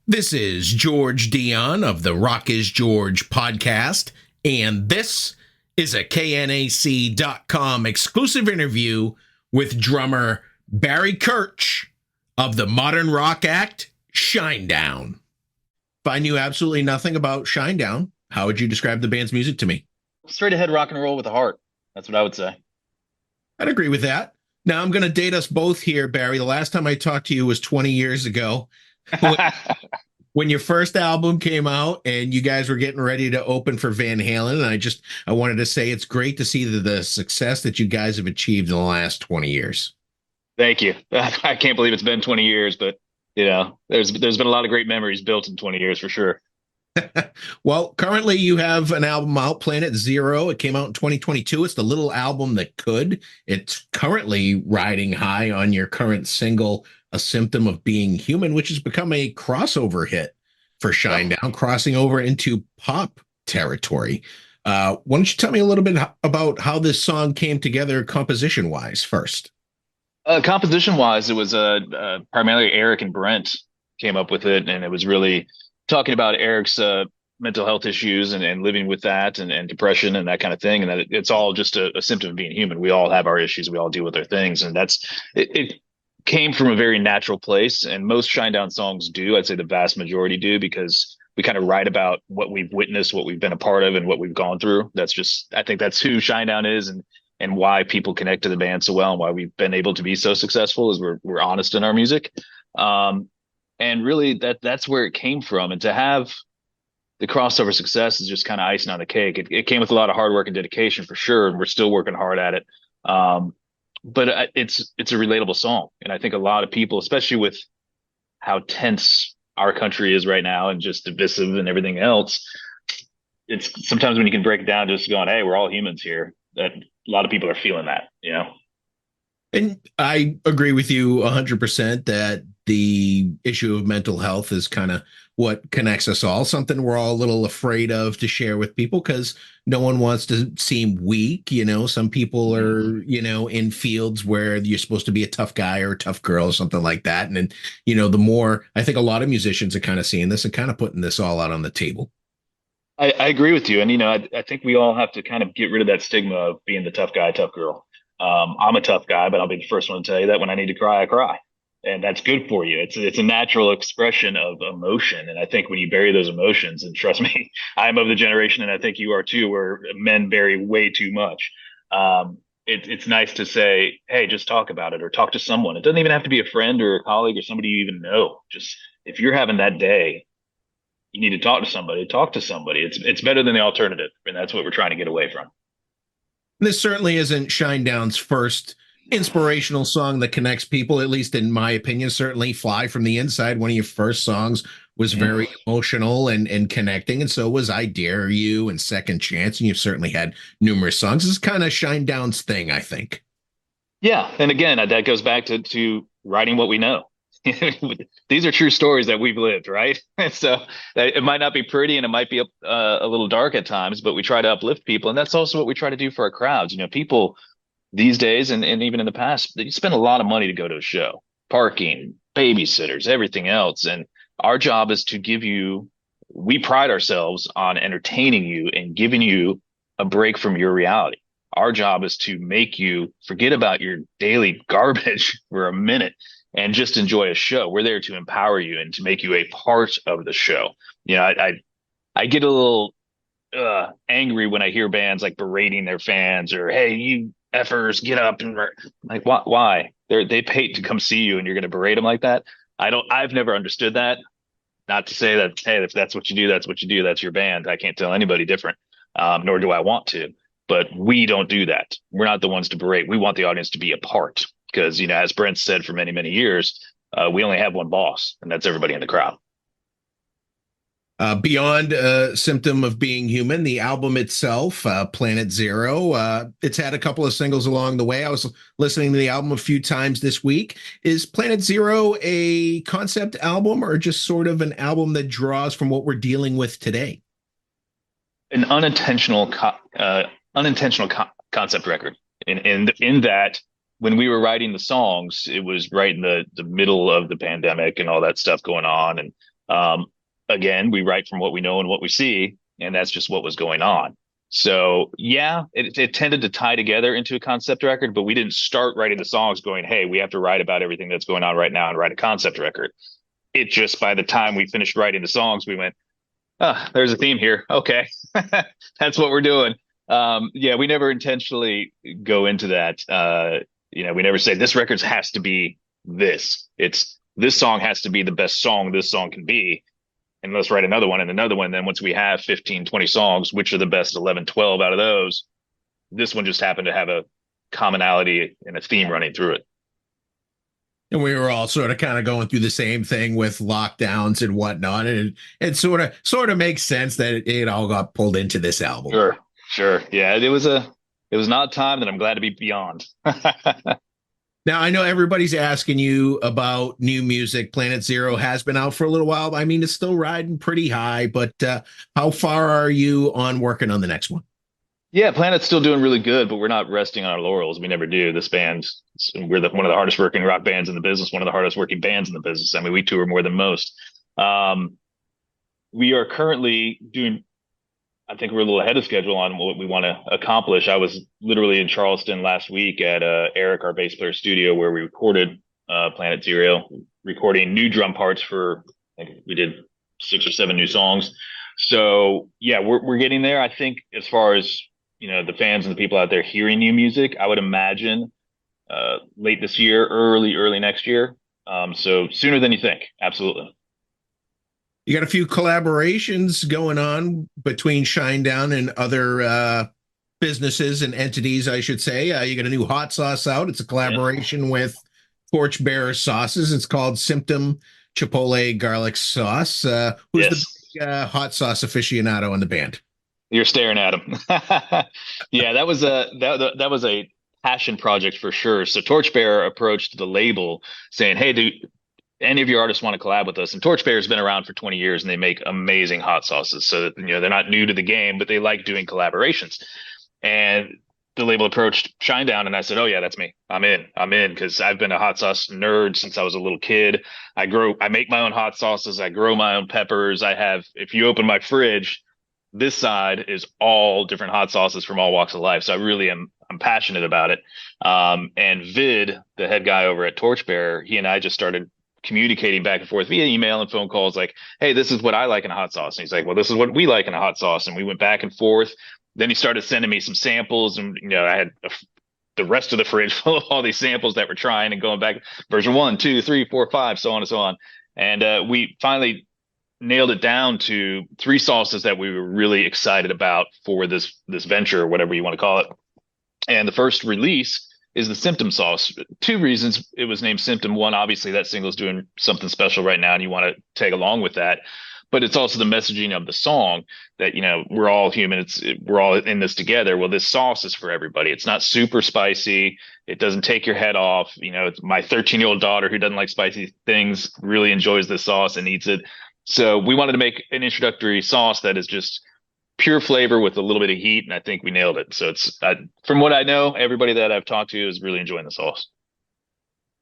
This is George Dionne of the Rock is George podcast, and this is a KNAC.com exclusive interview with drummer Barry Kerch of the modern rock act Shinedown. If I knew absolutely nothing about Shinedown, how would you describe the band's music to me? Straight ahead rock and roll with a heart. That's what I would say. I'd agree with that. Now, I'm going to date us both here, Barry. The last time I talked to you was 20 years ago. When your first album came out and you guys were getting ready to open for Van Halen, and I wanted to say it's great to see the success that you guys have achieved in the last 20 years. Thank you. I can't believe it's been 20 years, but there's been a lot of great memories built in 20 years for sure. Well, currently you have an album out, Planet Zero. It came out in 2022. It's the little album that could. It's currently riding high on your current single, A Symptom of Being Human, which has become a crossover hit for Shinedown, crossing over into pop territory. Why don't you tell me a little bit about how this song came together composition-wise first? Composition-wise, it was primarily Eric and Brent came up with it, and it was really talking about Eric's mental health issues and living with that and depression and that kind of thing. And that it's all just a symptom of being human. We all have our issues. We all deal with our things. And it came from a very natural place. And most Shinedown songs do. I'd say the vast majority do, because we kind of write about what we've witnessed, what we've been a part of, and what we've gone through. I think that's who Shinedown is and why people connect to the band so well and why we've been able to be so successful is we're honest in our music. And really that's where it came from. And to have the crossover success is just kind of icing on the cake. It came with a lot of hard work and dedication for sure. And we're still working hard at it. But it's a relatable song. And I think a lot of people, especially with how tense our country is right now and just divisive and everything else, it's sometimes when you can break it down, just going, hey, we're all humans here, that a lot of people are feeling that. And I agree with you 100% that the issue of mental health is kind of what connects us all, something we're all a little afraid of to share with people because no one wants to seem weak. Some people are, in fields where you're supposed to be a tough guy or a tough girl or something like that. And then, the more I think a lot of musicians are kind of seeing this and kind of putting this all out on the table. I agree with you. And, I think we all have to kind of get rid of that stigma of being the tough guy, tough girl. I'm a tough guy, but I'll be the first one to tell you that when I need to cry, I cry. And that's good for you. It's a natural expression of emotion. And I think when you bury those emotions, and trust me, I'm of the generation, and I think you are too, where men bury way too much. It's nice to say, hey, just talk about it or talk to someone. It doesn't even have to be a friend or a colleague or somebody you even know. Just if you're having that day, you need to talk to somebody. Talk to somebody. It's better than the alternative. And that's what we're trying to get away from. This certainly isn't Shinedown's first inspirational song that connects people, at least in my opinion. Certainly Fly from the Inside, one of your first songs, was very emotional and connecting, and so was I Dare You and Second Chance, and you've certainly had numerous songs. This is kind of Shinedown's thing, I think. Yeah, and again, that goes back to writing what we know. These are true stories that we've lived, right? So it might not be pretty and it might be a little dark at times, but we try to uplift people. And that's also what we try to do for our crowds. People these days and even in the past, they spend a lot of money to go to a show, parking, babysitters, everything else. And our job is to we pride ourselves on entertaining you and giving you a break from your reality. Our job is to make you forget about your daily garbage for a minute and just enjoy a show. We're there to empower you and to make you a part of the show. I get a little angry when I hear bands like berating their fans or, hey, you effers, get up. And like, why? They paid to come see you and you're going to berate them like that. I've never understood that. Not to say that, hey, if that's what you do, that's what you do. That's your band. I can't tell anybody different, nor do I want to. But we don't do that. We're not the ones to berate. We want the audience to be a part. Because, as Brent said for many, many years, we only have one boss, and that's everybody in the crowd. Beyond Symptom of Being Human, the album itself, Planet Zero, it's had a couple of singles along the way. I was listening to the album a few times this week. Is Planet Zero a concept album or just sort of an album that draws from what we're dealing with today? An unintentional concept record. In that, when we were writing the songs, it was right in the middle of the pandemic and all that stuff going on. And Um, Again, we write from what we know and what we see, and that's just what was going on. So yeah, it tended to tie together into a concept record, but we didn't start writing the songs going, hey, we have to write about everything that's going on right now and write a concept record. It just, by the time we finished writing the songs, we went, oh, there's a theme here. Okay. That's what we're doing. Yeah, we never intentionally go into that. We never say this record has to be this. It's this song has to be the best song this song can be. And let's write another one and another one. Then once we have 15, 20 songs, which are the best 11, 12 out of those, this one just happened to have a commonality and a theme running through it. And we were all sort of kind of going through the same thing with lockdowns and whatnot. And it sort of makes sense that it all got pulled into this album. Sure. Sure. Yeah. It was not time that I'm glad to be beyond. Now, I know everybody's asking you about new music. Planet Zero has been out for a little while. I mean, it's still riding pretty high, but how far are you on working on the next one? Yeah, Planet's still doing really good, but we're not resting on our laurels. We never do. This band, we're one of the hardest working rock bands in the business, one of the hardest working bands in the business. I mean, we tour more than most. We are currently doing, I think we're a little ahead of schedule on what we want to accomplish. I was literally in Charleston last week at Eric, our bass player studio, where we recorded Planet Zero, recording new drum parts for, I think we did 6 or 7 new songs. So yeah, we're getting there. I think as far as the fans and the people out there hearing new music, I would imagine late this year, early next year. So sooner than you think. Absolutely. You got a few collaborations going on between Shinedown and other businesses and entities, I should say. You got a new hot sauce out. It's a collaboration with Torchbearer Sauces. It's called Symptom Chipotle Garlic Sauce. Who's the hot sauce aficionado in the band? You're staring at him. Yeah, that was a passion project for sure. So Torchbearer approached the label saying, "Hey, do any of your artists want to collab with us?" And Torchbearer's been around for 20 years and they make amazing hot sauces. So they're not new to the game, but they like doing collaborations. And the label approached Shinedown and I said, "Oh yeah, that's me. I'm in because I've been a hot sauce nerd since I was a little kid. I make my own hot sauces. I grow my own peppers. If you open my fridge, this side is all different hot sauces from all walks of life. So I'm passionate about it." And Vid, the head guy over at Torchbearer, he and I just started communicating back and forth via email and phone calls like, "Hey, this is what I like in a hot sauce." And he's like, "Well, this is what we like in a hot sauce." And we went back and forth. Then he started sending me some samples and, I had the rest of the fridge full of all these samples that we're trying and going back version 1, 2, 3, 4, 5, so on and so on. And we finally nailed it down to 3 sauces that we were really excited about for this venture, or whatever you want to call it. And the first release is the Symptom sauce. 2 reasons it was named Symptom. One, obviously that single's doing something special right now and you want to tag along with that. But it's also the messaging of the song that, we're all human. We're all in this together. Well, this sauce is for everybody. It's not super spicy. It doesn't take your head off. It's my 13-year-old daughter who doesn't like spicy things really enjoys this sauce and eats it. So we wanted to make an introductory sauce that is just pure flavor with a little bit of heat, and I think we nailed it. So it's from what I know, everybody that I've talked to is really enjoying the sauce.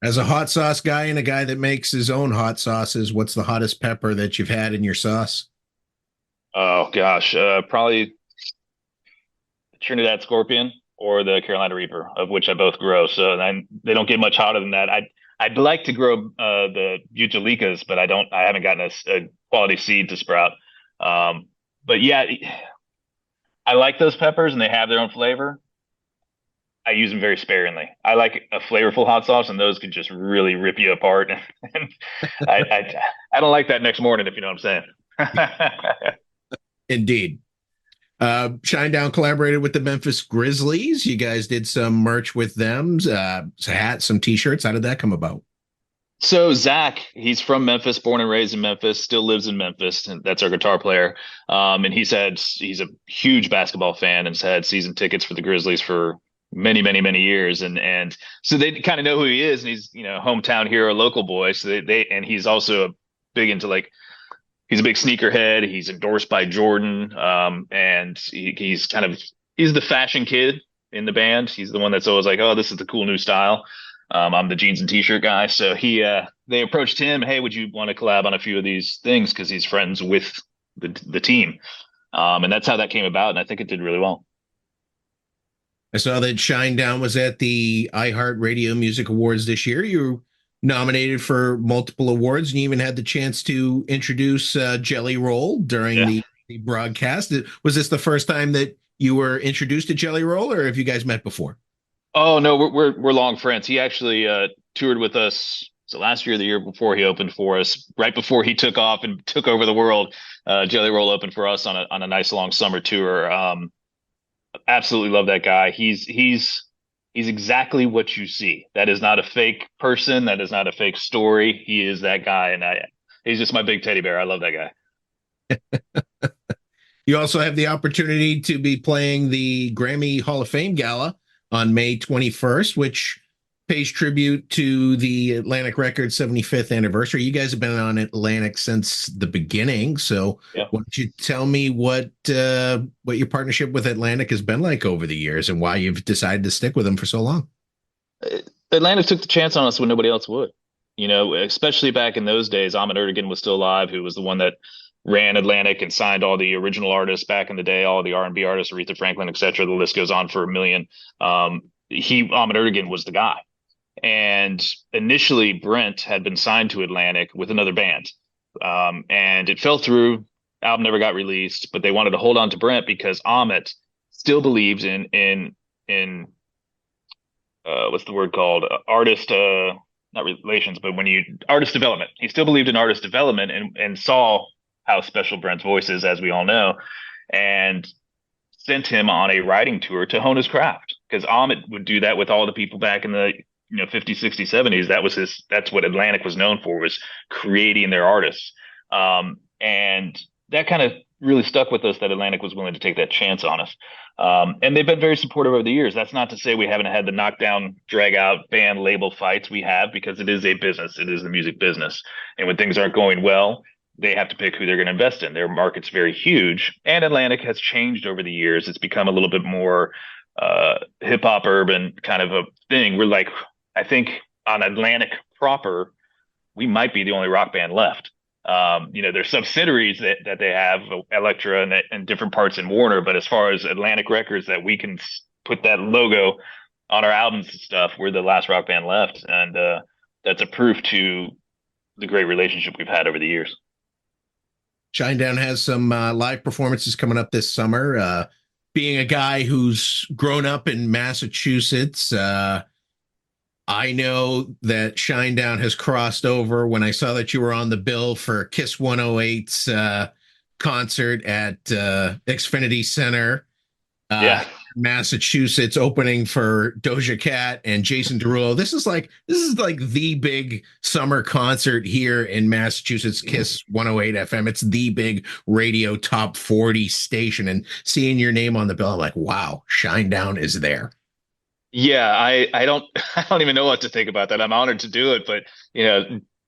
As a hot sauce guy and a guy that makes his own hot sauces, what's the hottest pepper that you've had in your sauce? Oh gosh, probably Trinidad Scorpion or the Carolina Reaper, of which I both grow. So they don't get much hotter than that. I'd like to grow the Butalikas, but I haven't gotten a quality seed to sprout. But yeah, I like those peppers and they have their own flavor. I use them very sparingly. I like a flavorful hot sauce, and those could just really rip you apart. And I don't like that next morning, if you know what I'm saying. Indeed. Shinedown collaborated with the Memphis Grizzlys. You guys did some merch with them, some hats, some T-shirts. How did that come about? So Zach, he's from Memphis, born and raised in Memphis, still lives in Memphis, and that's our guitar player. And he's a huge basketball fan and has had season tickets for the Grizzlies for many, many, many years. And so they kind of know who he is, and he's, hometown hero, local boy. So and he's also big into he's a big sneakerhead. He's endorsed by Jordan. And he's the fashion kid in the band. He's the one that's always like, "Oh, this is the cool new style." I'm the jeans and t-shirt guy. So they approached him, hey, would you want to collab on a few of these things? Because he's friends with the team. And that's how that came about. And I think it did really well. I saw that Shinedown was at the iHeartRadio Music Awards this year. You were nominated for multiple awards, and you even had the chance to introduce Jelly Roll during Yeah. the broadcast. Was this the first time that you were introduced to Jelly Roll, or have you guys met before? Oh no, we're long friends. He actually toured with us. So last year, the year before, he opened for us. Right before he took off and took over the world, Jelly Roll opened for us on a nice long summer tour. Absolutely love that guy. He's exactly what you see. That is not a fake person. That is not a fake story. He is that guy, and he's just my big teddy bear. I love that guy. You also have the opportunity to be playing the Grammy Hall of Fame Gala on May 21st, which pays tribute to the Atlantic Records 75th anniversary. You guys have been on Atlantic since the beginning, so Yeah. why don't you tell me what your partnership with Atlantic has been like over the years and why you've decided to stick with them for so long? Atlanta took the chance on us when nobody else would. Especially back in those days, Ahmet Ertegun was still alive, who was the one that ran Atlantic and signed all the original artists back in the day, all the R&B artists, Aretha Franklin, etc. The list goes on for a million. Ahmet Ertegun was the guy. And initially, Brent had been signed to Atlantic with another band, and it fell through. Album never got released, but they wanted to hold on to Brent because Ahmet still believed in what's the word called, artist not relations, but when you artist development. He still believed in artist development and saw how special Brent's voice is, as we all know, and sent him on a writing tour to hone his craft, because Ahmet would do that with all the people back in the 50s, 60s, 70s. That's what Atlantic was known for, was creating their artists. And that kind of really stuck with us, that Atlantic was willing to take that chance on us. And they've been very supportive over the years. That's not to say we haven't had the knockdown, drag out band label fights. We have, because it is a business. It is the music business. And when things aren't going well, they have to pick who they're going to invest in. Their market's very huge, and Atlantic has changed over the years. It's become a little bit more hip hop urban kind of a thing. We're like, I think on Atlantic proper, we might be the only rock band left. There's subsidiaries that they have, Elektra and different parts in Warner, but as far as Atlantic Records, that we can put that logo on our albums and stuff, we're the last rock band left, and that's a proof to the great relationship we've had over the years. Shinedown has some live performances coming up this summer. Being a guy who's grown up in Massachusetts, I know that Shinedown has crossed over. When I saw that you were on the bill for Kiss 108's concert at Xfinity Center, Yeah. Massachusetts, opening for Doja Cat and Jason Derulo. This is like the big summer concert here in Massachusetts. Kiss 108 FM. It's the big radio top 40 station, and seeing your name on the bill, I'm like, wow, Shinedown is there. Yeah, I don't I don't even know what to think about that. I'm honored to do it, but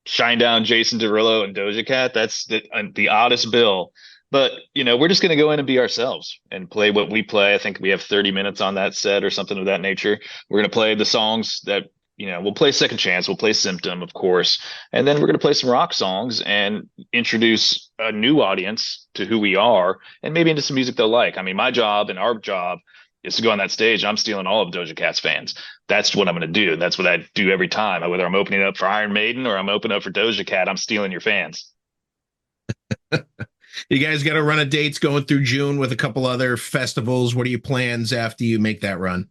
Shinedown, Jason Derulo, and Doja Cat, that's the oddest bill. But we're just gonna go in and be ourselves and play what we play. I think we have 30 minutes on that set or something of that nature. We're gonna play the songs that we'll play Second Chance, we'll play Symptom, of course, and then we're gonna play some rock songs and introduce a new audience to who we are, and maybe into some music they'll like. I mean, my job and our job is to go on that stage. I'm stealing all of Doja Cat's fans. That's what I'm going to do. That's what I do every time. Whether I'm opening up for Iron Maiden or I'm opening up for Doja Cat, I'm stealing your fans. You guys got a run of dates going through June with a couple other festivals. What are your plans after you make that run?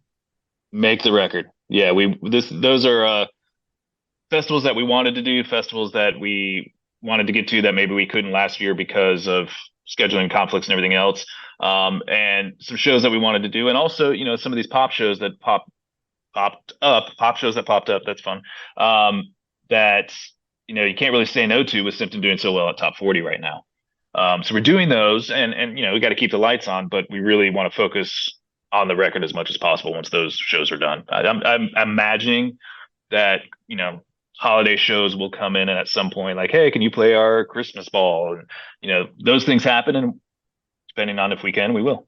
Make the record. Yeah, those are festivals that we wanted to do, festivals that we wanted to get to that maybe we couldn't last year because of scheduling conflicts and everything else. And some shows that we wanted to do, and also some of these pop shows that pop shows that popped up. That's fun. That you can't really say no to, with Symptom doing so well at top 40 right now. So we're doing those, and we got to keep the lights on, but we really want to focus on the record as much as possible once those shows are done. I'm imagining that holiday shows will come in, and at some point, like, hey, can you play our Christmas ball? And those things happen, and depending on if we can, we will.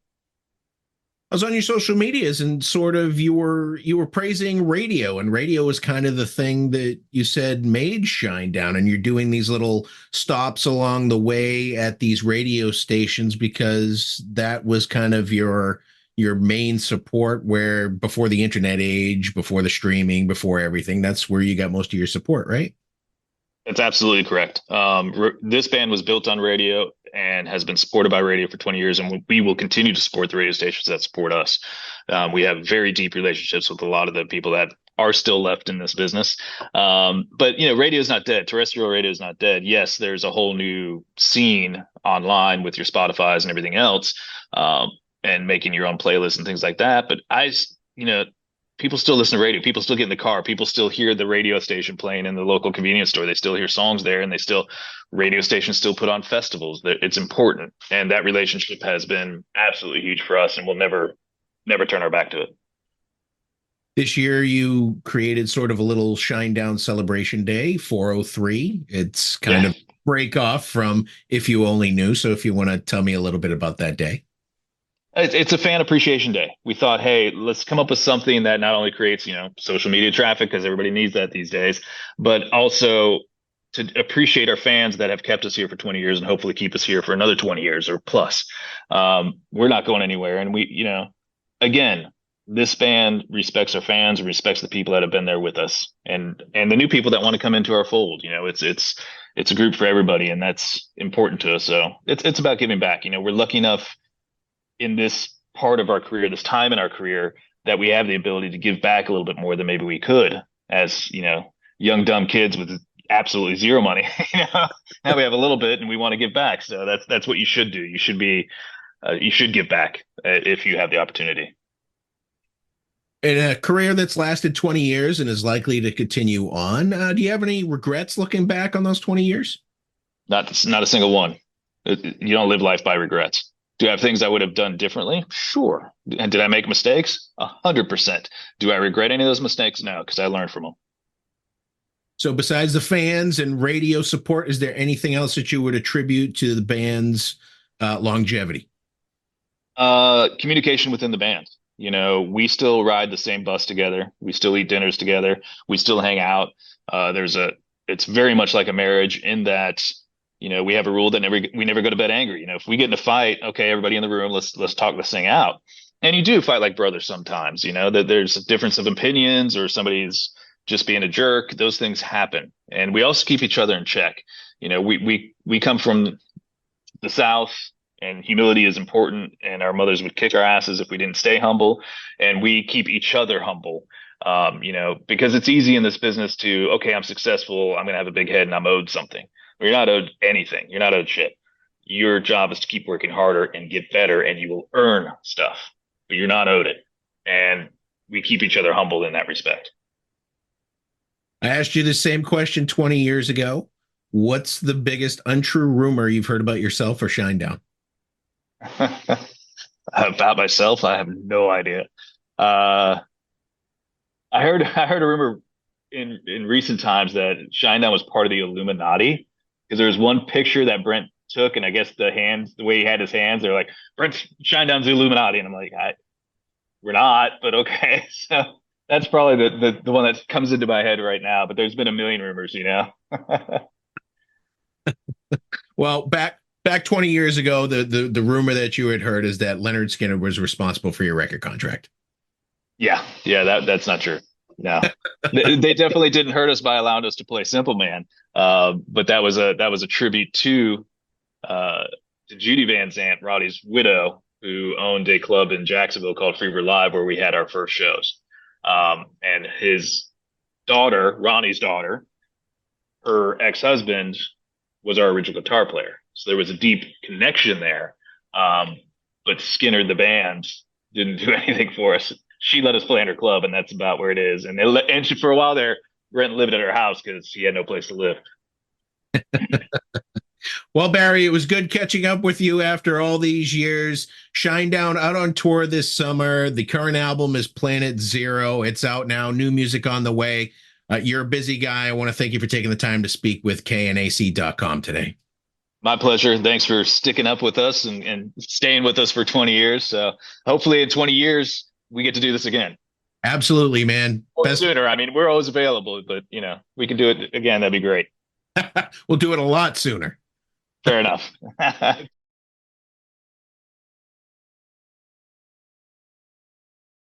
I was on your social medias and sort of you were praising radio, and radio was kind of the thing that you said made Shinedown, and you're doing these little stops along the way at these radio stations because that was kind of your main support, where before the internet age, before the streaming, before everything, that's where you got most of your support, right? That's absolutely correct. This band was built on radio and has been supported by radio for 20 years, and we will continue to support the radio stations that support us. We have very deep relationships with a lot of the people that are still left in this business. But radio is not dead. Terrestrial radio is not dead. Yes, there's a whole new scene online with your Spotify's and everything else, and making your own playlists and things like that. But people still listen to radio. People still get in the car. People still hear the radio station playing in the local convenience store. They still hear songs there, and radio stations still put on festivals. It's important. And that relationship has been absolutely huge for us, and we'll never turn our back to it. This year, you created sort of a little Shinedown celebration day, 403. It's kind of break off from If You Only Knew. So if you want to tell me a little bit about that day. It's a fan appreciation day. We thought, hey, let's come up with something that not only creates, social media traffic, because everybody needs that these days, but also to appreciate our fans that have kept us here for 20 years and hopefully keep us here for another 20 years or plus. We're not going anywhere. And again, this band respects our fans and respects the people that have been there with us, and the new people that want to come into our fold. It's a group for everybody, and that's important to us. So it's about giving back. We're lucky enough in this part of our career, this time in our career, that we have the ability to give back a little bit more than maybe we could as, young, dumb kids with absolutely zero money. Now we have a little bit and we want to give back. So that's what you should do. You should give back if you have the opportunity. In a career that's lasted 20 years and is likely to continue on, do you have any regrets looking back on those 20 years? Not a single one. You don't live life by regrets. Do I have things I would have done differently? Sure. And did I make mistakes? 100%. Do I regret any of those mistakes? No, because I learned from them. So besides the fans and radio support, is there anything else that you would attribute to the band's longevity? Communication within the band. We still ride the same bus together. We still eat dinners together. We still hang out. It's very much like a marriage in that we have a rule that we never go to bed angry. If we get in a fight, okay, everybody in the room, let's talk this thing out. And you do fight like brothers sometimes, that there's a difference of opinions or somebody's just being a jerk. Those things happen. And we also keep each other in check. We come from the South, and humility is important, and our mothers would kick our asses if we didn't stay humble, and we keep each other humble. Because it's easy in this business to, okay, I'm successful, I'm going to have a big head and I'm owed something. You're not owed anything. You're not owed shit. Your job is to keep working harder and get better, and you will earn stuff, but you're not owed it. And we keep each other humble in that respect. I asked you the same question 20 years ago. What's the biggest untrue rumor you've heard about yourself or Shinedown? About myself, I have no idea. I heard a rumor in recent times that Shinedown was part of the Illuminati, because there was one picture that Brent took, and I guess the way he had his hands, they're like, Brent, Shinedown's the Illuminati, and I'm like, we're not, but okay. So that's probably the one that comes into my head right now. But there's been a million rumors, Well, back 20 years ago, the rumor that you had heard is that Leonard Skinner was responsible for your record contract. Yeah, that's not true. No, they definitely didn't hurt us by allowing us to play Simple Man. But that was a tribute to Judy Van Zant, Roddy's widow, who owned a club in Jacksonville called Fever Live, where we had our first shows. And his daughter, Ronnie's daughter, her ex-husband was our original guitar player. So there was a deep connection there. But Skinner, the band, didn't do anything for us. She let us play in her club, and that's about where it is. And for a while there, Brent lived at her house because he had no place to live. Well, Barry, it was good catching up with you after all these years. Shinedown out on tour this summer. The current album is Planet Zero. It's out now. New music on the way. You're a busy guy. I want to thank you for taking the time to speak with KNAC.com today. My pleasure. Thanks for sticking up with us and staying with us for 20 years. So hopefully in 20 years, we get to do this again. Absolutely, man. Or Best. sooner. I mean, we're always available, but we can do it again. That'd be great. We'll do it a lot sooner. Fair enough.